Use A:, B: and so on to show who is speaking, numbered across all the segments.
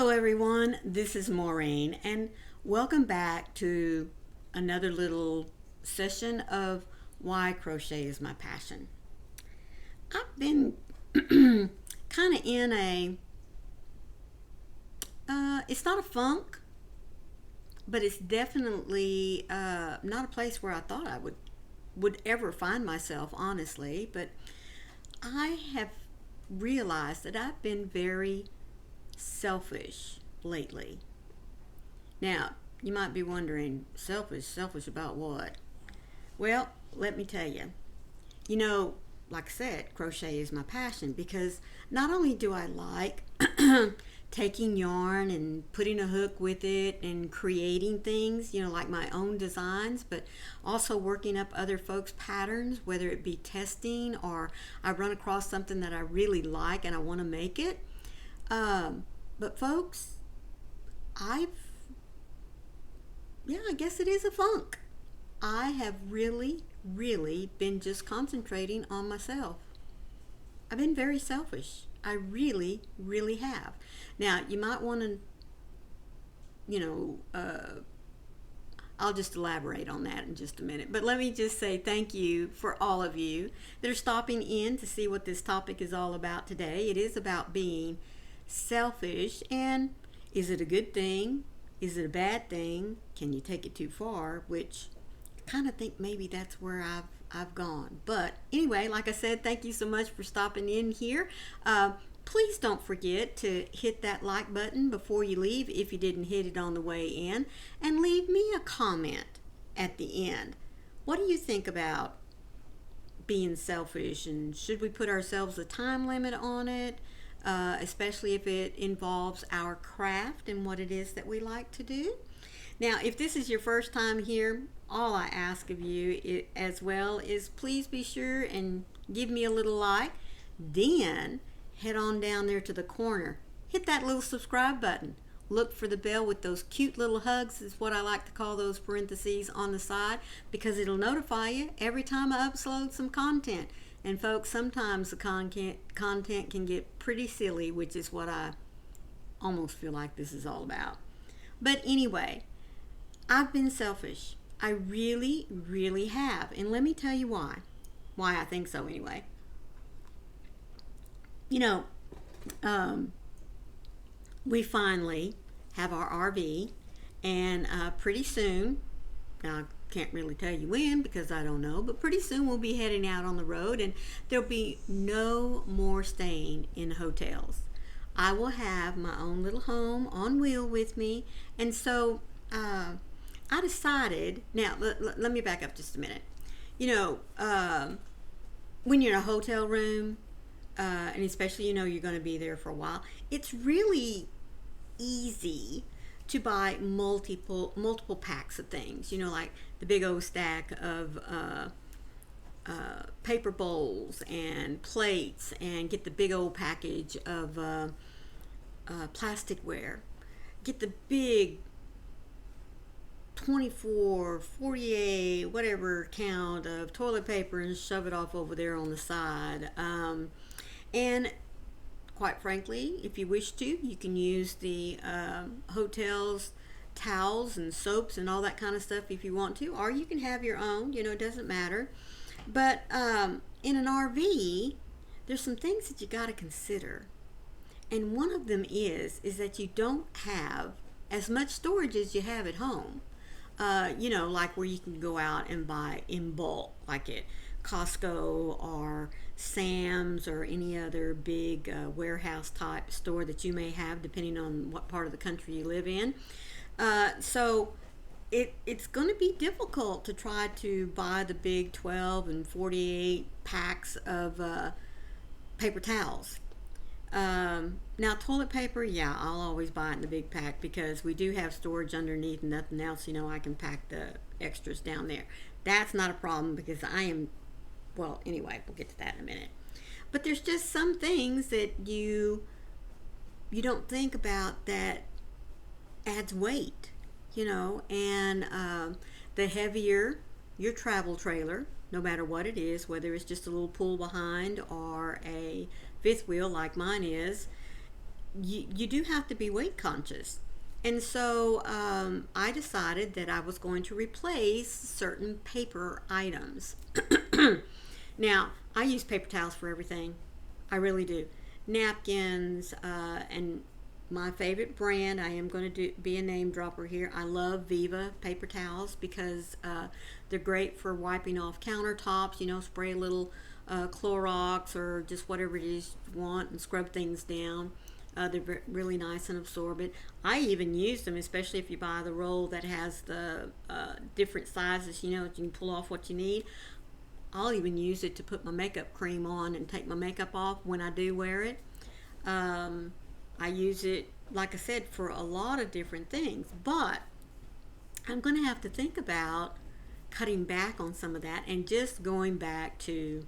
A: Hello everyone, this is Maureen and welcome back to another little session of why crochet is my passion. I've been kind of in it's not a funk, but it's definitely not a place where I thought I would ever find myself, honestly, but I have realized that I've been very selfish lately. Now, you might be wondering, selfish about what? Well, let me tell you. You know, like I said, crochet is my passion because not only do I like taking yarn and putting a hook with it and creating things, like my own designs, but also working up other folks' patterns, whether it be testing or I run across something that I really like and I want to make it. But folks, I guess it is a funk. I have really been just concentrating on myself. I've been very selfish. I really have. Now, you might want to, I'll just elaborate on that in just a minute. But let me just say thank you for all of you that are stopping in to see what this topic is all about today. It is about being selfish, and is it a good thing? Is it a bad thing? Can you take it too far? Which I kind of think maybe that's where I've gone. But anyway, like I said, thank you so much for stopping in here. Please don't forget to hit that like button before you leave if you didn't hit it on the way in, and leave me a comment at the end. What do you think about being selfish, and should we put ourselves a time limit on it? Especially if it involves our craft and what it is that we like to do. Now, if this is your first time here, all I ask of you as well is please be sure and give me a little like. Then head on down there to the corner. Hit that little subscribe button. Look for the bell with those cute little hugs, is what I like to call those parentheses on the side, because it'll notify you every time I upload some content. And folks, sometimes the content can get pretty silly, which is what I almost feel like this is all about. But anyway, I've been selfish. I really have. And let me tell you why. Why I think so anyway. We finally have our RV, and pretty soon, now I can't really tell you when because I don't know, but pretty soon we'll be heading out on the road, and there'll be no more staying in hotels. I will have my own little home on wheel with me, and so I decided, now let me back up just a minute. When you're in a hotel room, and especially you're going to be there for a while, it's really easy to buy multiple packs of things, like the big old stack of paper bowls and plates, and get the big old package of plasticware, get the big 24, 48, whatever count of toilet paper and shove it off over there on the side. And quite frankly, if you wish to, you can use the hotel's towels and soaps and all that kind of stuff if you want to, or you can have your own, it doesn't matter. But in an RV, there's some things that you got to consider. And one of them is that you don't have as much storage as you have at home. Like where you can go out and buy in bulk, like at Costco or Sam's or any other big warehouse type store that you may have, depending on what part of the country you live in. So it's going to be difficult to try to buy the big 12 and 48 packs of paper towels. Now, toilet paper, yeah, I'll always buy it in the big pack because we do have storage underneath and nothing else. I can pack the extras down there. That's not a problem because well, anyway, we'll get to that in a minute. But there's just some things that you don't think about that adds weight, and the heavier your travel trailer, no matter what it is, whether it's just a little pull behind or a fifth wheel like mine is, you do have to be weight conscious. And so I decided that I was going to replace certain paper items. Now, I use paper towels for everything. I really do. Napkins, and my favorite brand, I am going to be a name dropper here. I love Viva paper towels because they're great for wiping off countertops. Spray a little Clorox or just whatever it is you want and scrub things down. They're really nice and absorbent. I even use them, especially if you buy the roll that has the different sizes, you can pull off what you need. I'll even use it to put my makeup cream on and take my makeup off when I do wear it. I use it, like I said, for a lot of different things, but I'm going to have to think about cutting back on some of that and just going back to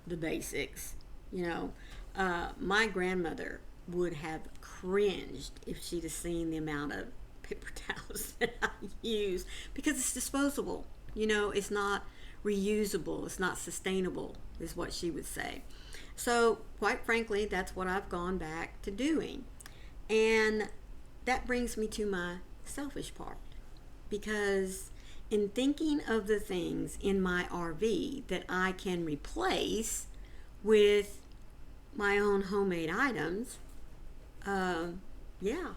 A: the basics. My grandmother would have cringed if she'd have seen the amount of paper towels that I use, because it's disposable. It's not reusable, it's not sustainable, is what she would say. So quite frankly, that's what I've gone back to doing. And that brings me to my selfish part, because in thinking of the things in my RV that I can replace with my own homemade items, yeah,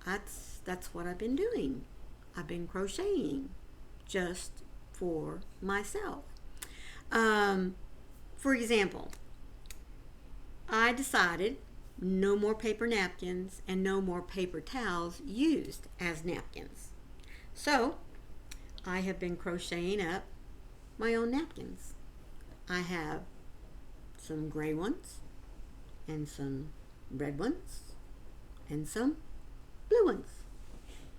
A: that's what I've been doing. I've been crocheting just for myself. For example, I decided no more paper napkins and no more paper towels used as napkins. So I have been crocheting up my own napkins. I have some gray ones and some red ones and some blue ones.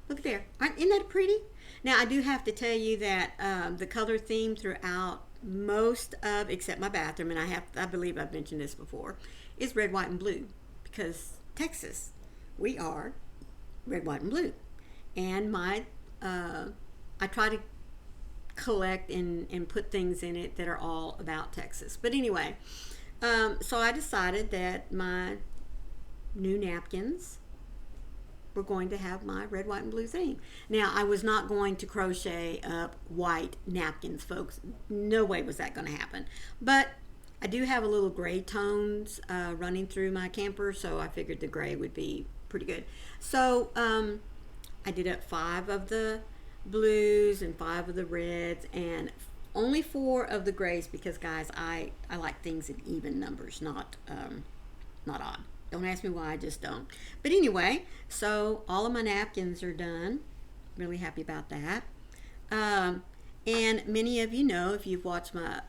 A: Look there. Isn't that pretty? Now, I do have to tell you that the color theme throughout most of, except my bathroom, and I believe I've mentioned this before, is red, white, and blue, because Texas, we are red, white, and blue. And I try to collect and put things in it that are all about Texas. But anyway, so I decided that my new napkins were going to have my red, white, and blue theme. Now, I was not going to crochet up white napkins, folks. No way was that going to happen. But I do have a little gray tones running through my camper, so I figured the gray would be pretty good. So I did up 5 of the blues and 5 of the reds and only 4 of the grays, because guys, I like things in even numbers, not odd. Don't ask me why, I just don't. But anyway, so all of my napkins are done. Really happy about that. And many of you know, if you've watched my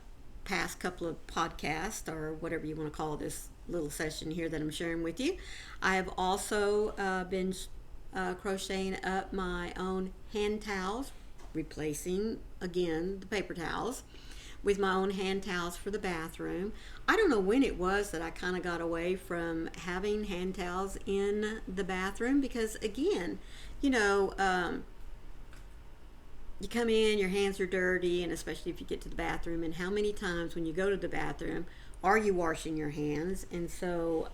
A: past couple of podcasts, or whatever you want to call this little session here that I'm sharing with you, I have also been crocheting up my own hand towels, replacing again the paper towels with my own hand towels for the bathroom. I don't know when it was that I kind of got away from having hand towels in the bathroom, because again, you come in, your hands are dirty, and especially if you get to the bathroom, and how many times when you go to the bathroom are you washing your hands? And so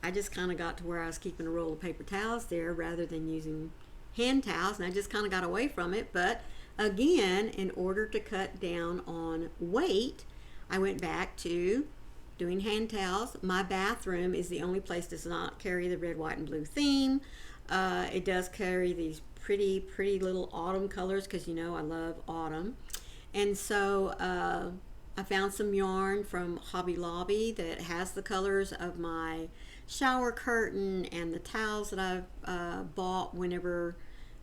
A: I just kind of got to where I was keeping a roll of paper towels there rather than using hand towels, and I just kind of got away from it. But again, in order to cut down on weight, I went back to doing hand towels. My bathroom is the only place that does not carry the red, white, and blue theme. It does carry these pretty little autumn colors, because I love autumn. And so I found some yarn from Hobby Lobby that has the colors of my shower curtain and the towels that I've bought whenever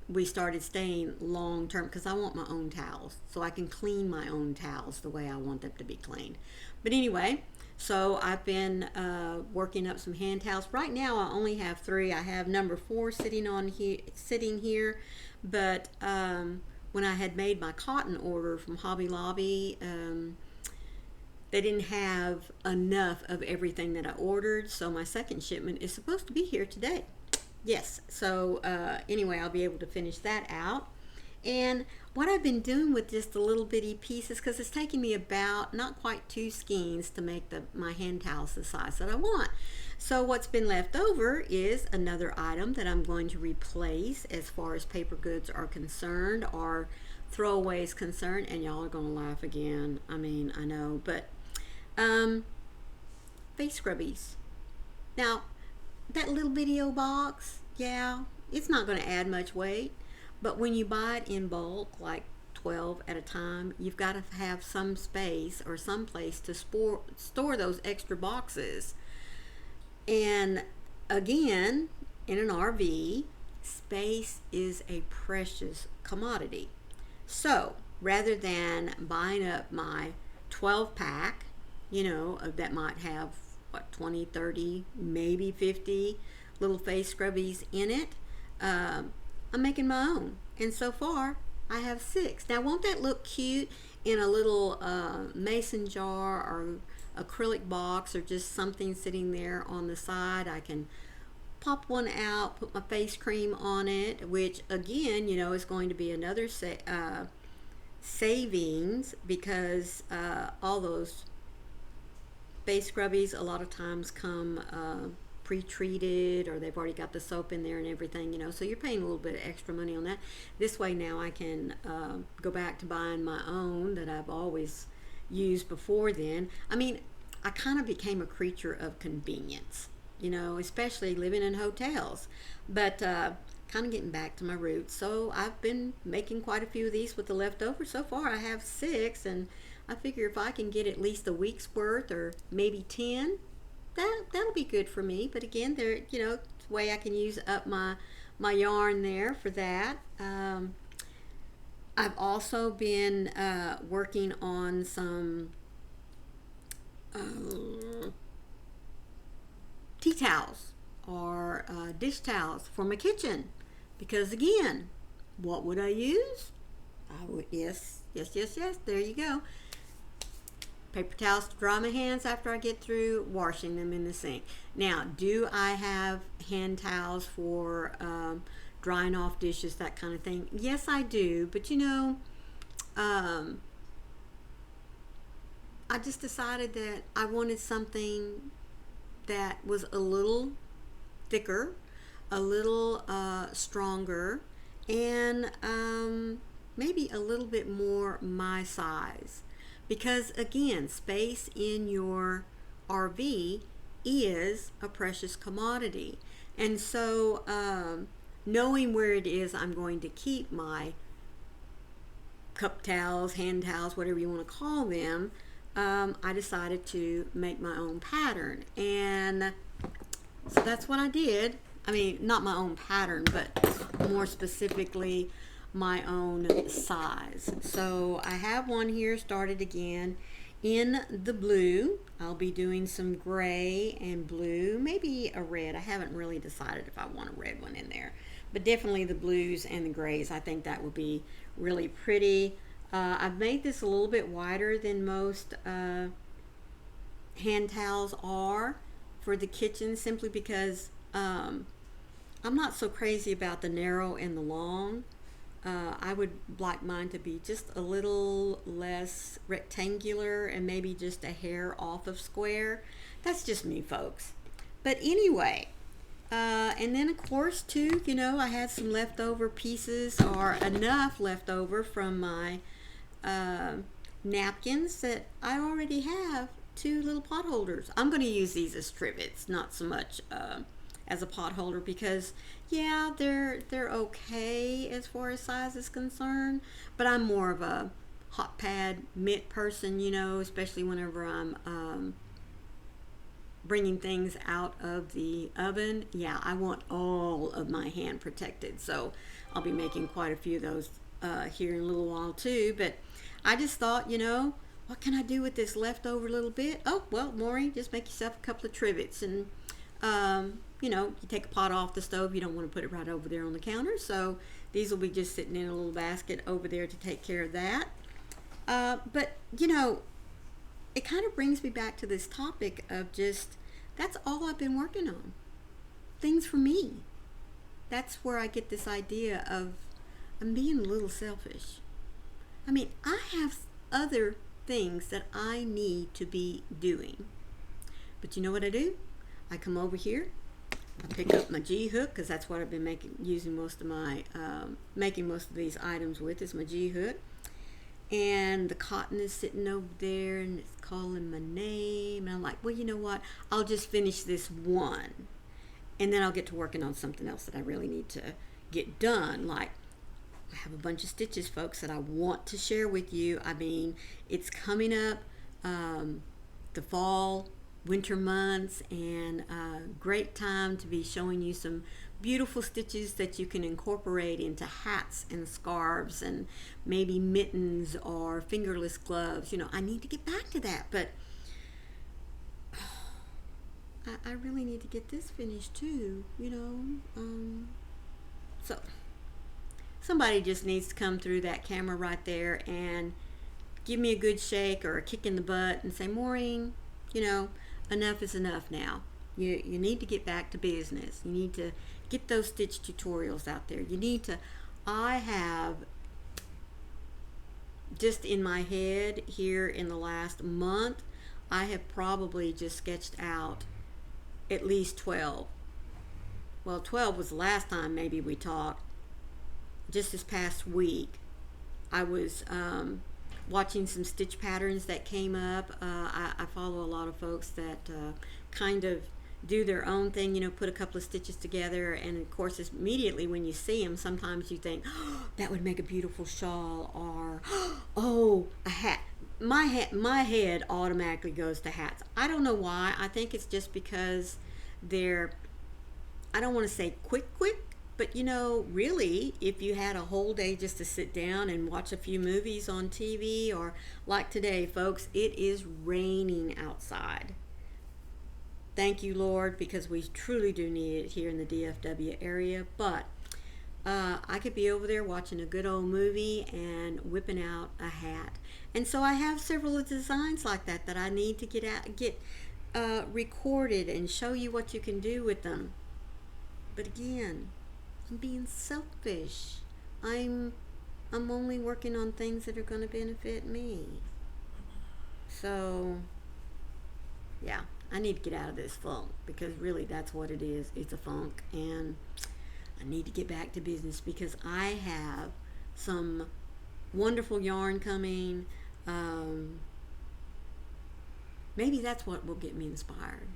A: we started staying long term, because I want my own towels so I can clean my own towels the way I want them to be cleaned. But anyway, so I've been working up some hand towels. Right now I only have 3. I have number 4 sitting here, but when I had made my cotton order from Hobby Lobby, they didn't have enough of everything that I ordered, so my second shipment is supposed to be here today. Yes, so anyway, I'll be able to finish that out. And what I've been doing with just the little bitty pieces, because it's taking me about not quite 2 skeins to make my hand towels the size that I want. So what's been left over is another item that I'm going to replace as far as paper goods are concerned, or throwaways concerned. And y'all are going to laugh again. I mean, I know, but face scrubbies. Now, that little video box, yeah, it's not going to add much weight, but when you buy it in bulk, like 12 at a time, you've got to have some space or some place to store those extra boxes. And again, in an RV, space is a precious commodity. So rather than buying up my 12 pack, that might have 20, 30, maybe 50 little face scrubbies in it, I'm making my own. And so far, I have 6. Now, won't that look cute in a little mason jar or acrylic box, or just something sitting there on the side? I can pop one out, put my face cream on it, which again, is going to be another savings, because all those face scrubbies a lot of times come pre-treated, or they've already got the soap in there and everything, so you're paying a little bit of extra money on that. This way now I can go back to buying my own that I've always used before then. I mean, I kind of became a creature of convenience, especially living in hotels, but kind of getting back to my roots. So I've been making quite a few of these with the leftovers. So far I have 6, and I figure if I can get at least a week's worth, or maybe 10, that'll be good for me. But again, there, it's a way I can use up my yarn there for that. I've also been working on some tea towels or dish towels for my kitchen, because again, what would I use? Yes, there you go. Paper towels to dry my hands after I get through washing them in the sink. Now, do I have hand towels for drying off dishes, that kind of thing? Yes, I do. But I just decided that I wanted something that was a little thicker, a little stronger, and maybe a little bit more my size. Because again, space in your RV is a precious commodity. And so knowing where it is I'm going to keep my cup towels, hand towels, whatever you want to call them, I decided to make my own pattern. And so that's what I did. I mean, not my own pattern, but more specifically my own size. So I have one here started again in the blue. I'll be doing some gray and blue, maybe a red. I haven't really decided if I want a red one in there, but definitely the blues and the grays. I think that would be really pretty. I've made this a little bit wider than most hand towels are for the kitchen, simply because I'm not so crazy about the narrow and the long. I would like mine to be just a little less rectangular and maybe just a hair off of square. That's just me, folks. But anyway, and then of course too, I had some leftover pieces, or enough leftover from my napkins that I already have 2 little pot holders. I'm going to use these as trivets, not so much as a pot holder, because yeah, they're okay as far as size is concerned, but I'm more of a hot pad mitt person, especially whenever I'm bringing things out of the oven. Yeah, I want all of my hand protected, so I'll be making quite a few of those here in a little while too. But I just thought, what can I do with this leftover little bit? Oh, well, Maury, just make yourself a couple of trivets. And you take a pot off the stove, you don't want to put it right over there on the counter, so these will be just sitting in a little basket over there to take care of that. But it kind of brings me back to this topic of just, that's all I've been working on. Things for me. That's where I get this idea of I'm being a little selfish. I mean, I have other things that I need to be doing. But you know what I do? I come over here, I pick up my G hook, because that's what I've been using most of my, making most of these items with, is my G hook. And the cotton is sitting over there and it's calling my name. And I'm like, well, you know what? I'll just finish this one. And then I'll get to working on something else that I really need to get done. Like, I have a bunch of stitches, folks, that I want to share with you. I mean, it's coming up, the fall, winter months, and a great time to be showing you some beautiful stitches that you can incorporate into hats and scarves and maybe mittens or fingerless gloves. You know, I need to get back to that, but I really need to get this finished too, you know. So somebody just needs to come through that camera right there and give me a good shake or a kick in the butt and say, Maureen, you know, enough is enough now. You need to get back to business. You need to get those stitch tutorials out there. You need to, I have just in my head here in the last month, I have probably just sketched out at least 12. Well, 12 was the last time maybe we talked. Just this past week, I was watching some stitch patterns that came up. I follow a lot of folks that kind of do their own thing, you know, put a couple of stitches together, and of course immediately when you see them, sometimes you think, oh, that would make a beautiful shawl, or oh, a hat. My head automatically goes to hats. I don't know why. I think it's just because they're, I don't want to say quick, but you know, really, if you had a whole day just to sit down and watch a few movies on TV, or like today, folks, it is raining outside. Thank you, Lord, because we truly do need it here in the DFW area. But I could be over there watching a good old movie and whipping out a hat. And so I have several designs like that that I need to get recorded and show you what you can do with them. But again, I'm being selfish. I'm only working on things that are going to benefit me. So, yeah, I need to get out of this funk, because really that's what it is. It's a funk, and I need to get back to business because I have some wonderful yarn coming. Maybe that's what will get me inspired,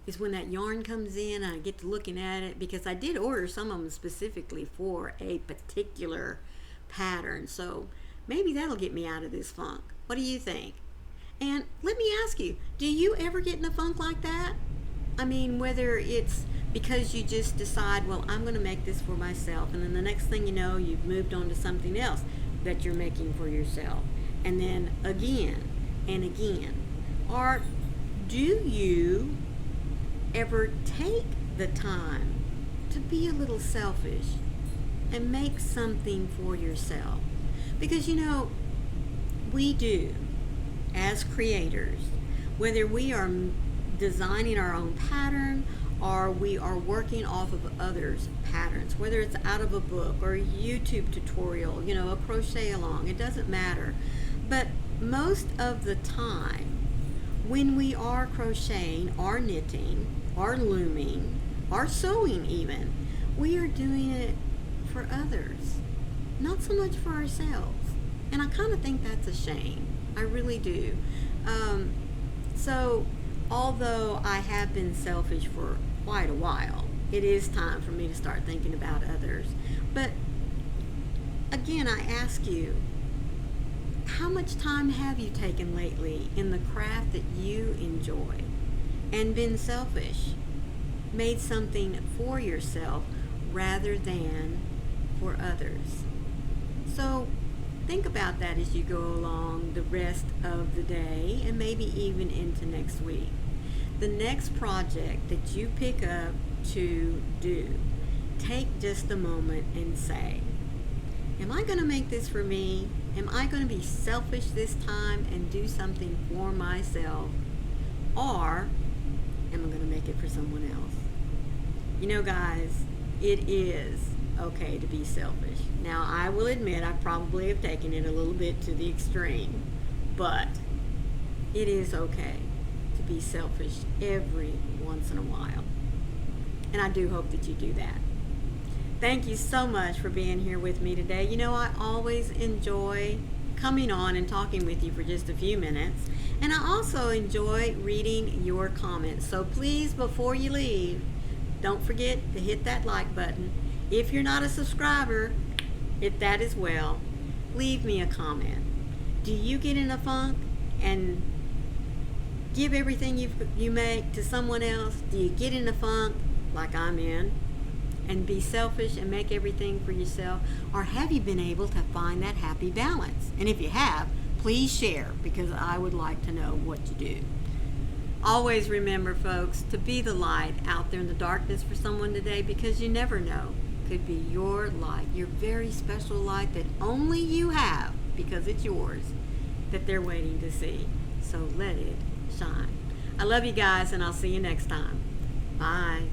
A: is when that yarn comes in and I get to looking at it, because I did order some of them specifically for a particular pattern. So maybe that'll get me out of this funk. What do you think? And let me ask you, do you ever get in a funk like that? I mean, whether it's because you just decide, well, I'm going to make this for myself, and then the next thing you know, you've moved on to something else that you're making for yourself, and then again and again. Or do you ever take the time to be a little selfish and make something for yourself? Because, you know, we do, as creators, whether we are designing our own pattern or we are working off of others' patterns, whether it's out of a book or a YouTube tutorial, you know, a crochet along, it doesn't matter. But most of the time, when we are crocheting or knitting or looming or sewing even, we are doing it for others, not so much for ourselves. And I kind of think that's a shame. I really do. So although I have been selfish for quite a while, it is time for me to start thinking about others. But again, I ask you, how much time have you taken lately in the craft that you enjoy and been selfish, made something for yourself rather than for others? So think about that as you go along the rest of the day and maybe even into next week. The next project that you pick up to do, take just a moment and say, am I going to make this for me? Am I going to be selfish this time and do something for myself? Or am I going to make it for someone else? You know, guys, it is okay to be selfish. Now, I will admit I probably have taken it a little bit to the extreme, but it is okay to be selfish every once in a while. And I do hope that you do that. Thank you so much for being here with me today. You know, I always enjoy coming on and talking with you for just a few minutes. And I also enjoy reading your comments. So please, before you leave, don't forget to hit that like button. If you're not a subscriber, hit that as well. Leave me a comment. Do you get in a funk and give everything you make to someone else? Do you get in a funk like I'm in and be selfish and make everything for yourself? Or have you been able to find that happy balance? And if you have, please share, because I would like to know what you do. Always remember, folks, to be the light out there in the darkness for someone today, because you never know. Could be your light, your very special light that only you have, because it's yours, that they're waiting to see. So let it shine. I love you guys, and I'll see you next time. Bye.